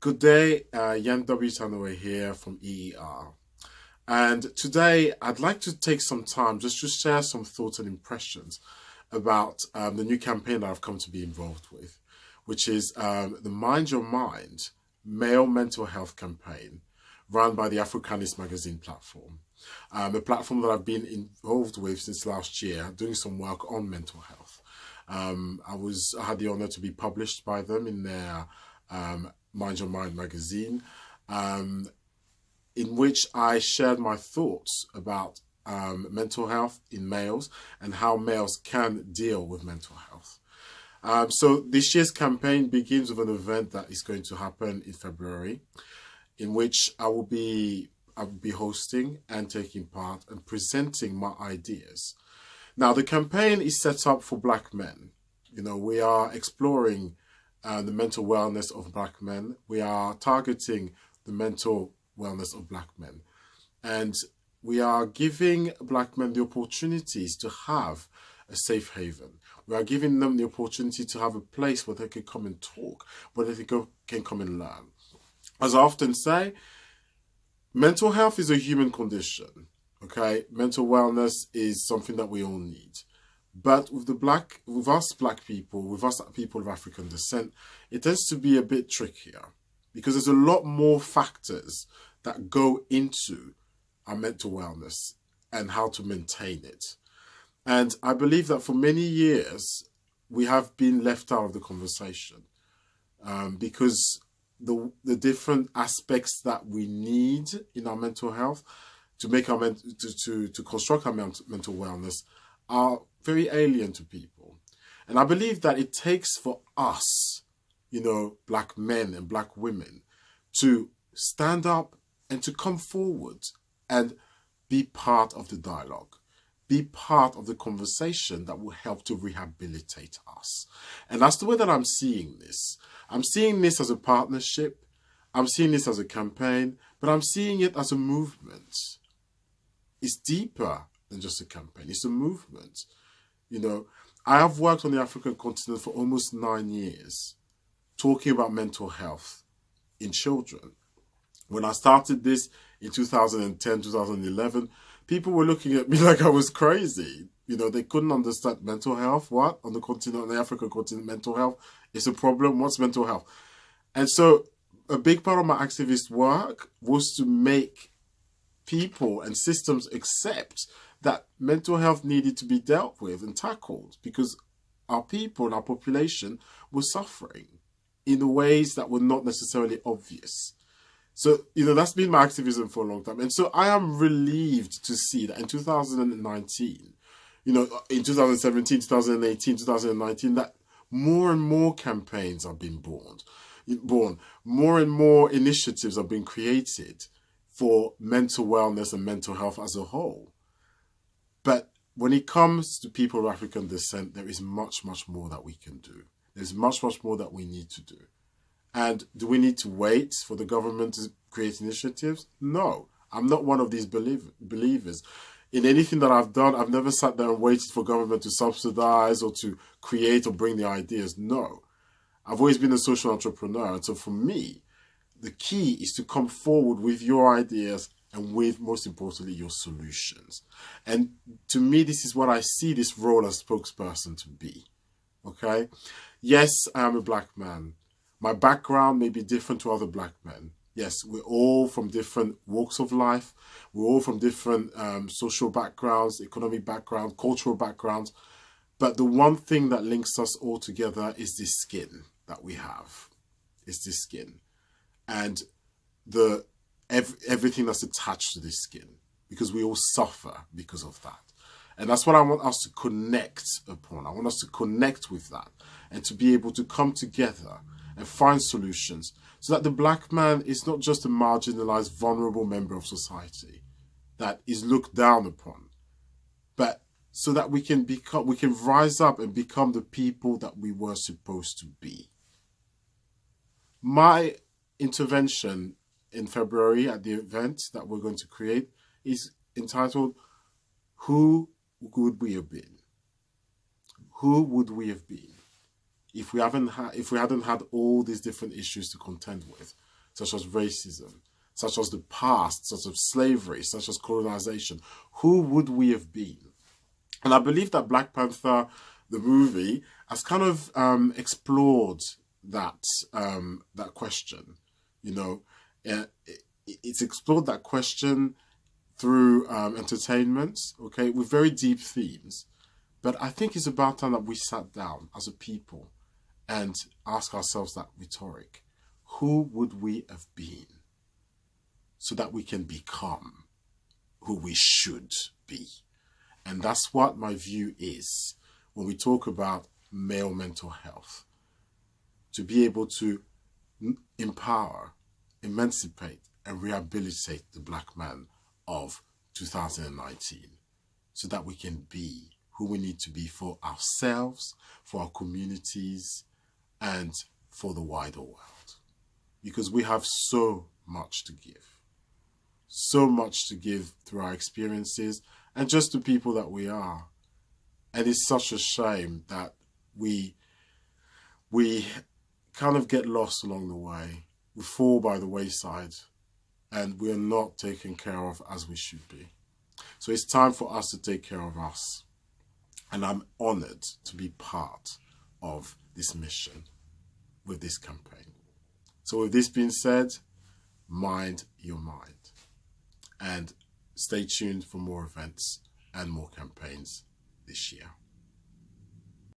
Good day, Yann W Tanoé here from EER. And today I'd like to take some time just to share some thoughts and impressions about the new campaign that I've come to be involved with, which is the Mind Your Mind male mental health campaign run by the Afrokanist magazine platform. A platform that I've been involved with since last year, doing some work on mental health. I had the honor to be published by them in their Mind Your Mind magazine, in which I shared my thoughts about mental health in males and how males can deal with mental health. So this year's campaign begins with an event that is going to happen in February, in which I will be hosting and taking part and presenting my ideas. Now, the campaign is set up for Black men. You know, we are exploring the mental wellness of Black men. We are targeting the mental wellness of Black men. And we are giving Black men the opportunities to have a safe haven. We are giving them the opportunity to have a place where they can come and talk, where they can come and learn. As I often say, mental health is a human condition, okay? Mental wellness is something that we all need. But with us Black people, with us people of African descent, it tends to be a bit trickier because there's a lot more factors that go into our mental wellness and how to maintain it. And I believe that for many years, we have been left out of the conversation because the different aspects that we need in our mental health to make our to construct our mental wellness are very alien to people. And I believe that it takes for us, you know, Black men and Black women to stand up and to come forward and be part of the dialogue, be part of the conversation that will help to rehabilitate us. And that's the way that I'm seeing this. I'm seeing this as a partnership. I'm seeing this as a campaign, but I'm seeing it as a movement. It's deeper than just a campaign. It's a movement. You know, I have worked on the African continent for almost 9 years, talking about mental health in children. When I started this in 2010, 2011, people were looking at me like I was crazy. You know, they couldn't understand mental health. What? On the continent, on the African continent, mental health is a problem. What's mental health? And so a big part of my activist work was to make people and systems accept that mental health needed to be dealt with and tackled because our people and our population were suffering in ways that were not necessarily obvious. So, you know, that's been my activism for a long time. And so I am relieved to see that in 2019, you know, in 2017, 2018, 2019, that more and more campaigns are being born. More and more initiatives are being created for mental wellness and mental health as a whole. But when it comes to people of African descent, there is much, much more that we can do. There's much, much more that we need to do. And do we need to wait for the government to create initiatives? No, I'm not one of these believers. In anything that I've done, I've never sat there and waited for government to subsidize or to create or bring the ideas. No, I've always been a social entrepreneur. And so for me, the key is to come forward with your ideas and with, most importantly, your solutions. And to me, this is what I see this role as spokesperson to be. Okay? Yes, I am a Black man. My background may be different to other Black men. Yes, we're all from different walks of life. We're all from different social backgrounds, economic backgrounds, cultural backgrounds. But the one thing that links us all together is this skin that we have. It's this skin. And everything that's attached to this skin. Because we all suffer because of that. And that's what I want us to connect upon. I want us to connect with that. And to be able to come together and find solutions so that the Black man is not just a marginalized, vulnerable member of society that is looked down upon, but so that we can rise up and become the people that we were supposed to be. My intervention in February at the event that we're going to create is entitled, Who Would We Have Been? Who would we have been if we hadn't had all these different issues to contend with? such as racism, such as the past, such as slavery, such as colonization, who would we have been? And I believe that Black Panther, the movie, has kind of explored that that question. You know, it's explored that question through entertainment, okay, with very deep themes. But I think it's about time that we sat down as a people and ask ourselves that rhetoric. Who would we have been so that we can become who we should be? And that's what my view is when we talk about male mental health. To be able to empower, emancipate, and rehabilitate the Black man of 2019 so that we can be who we need to be for ourselves, for our communities, and for the wider world. Because we have so much to give. So much to give through our experiences and just the people that we are. And it's such a shame that we kind of get lost along the way. We fall by the wayside and we are not taken care of as we should be. So it's time for us to take care of us. And I'm honored to be part of this mission with this campaign. So with this being said, mind your mind. And stay tuned for more events and more campaigns this year.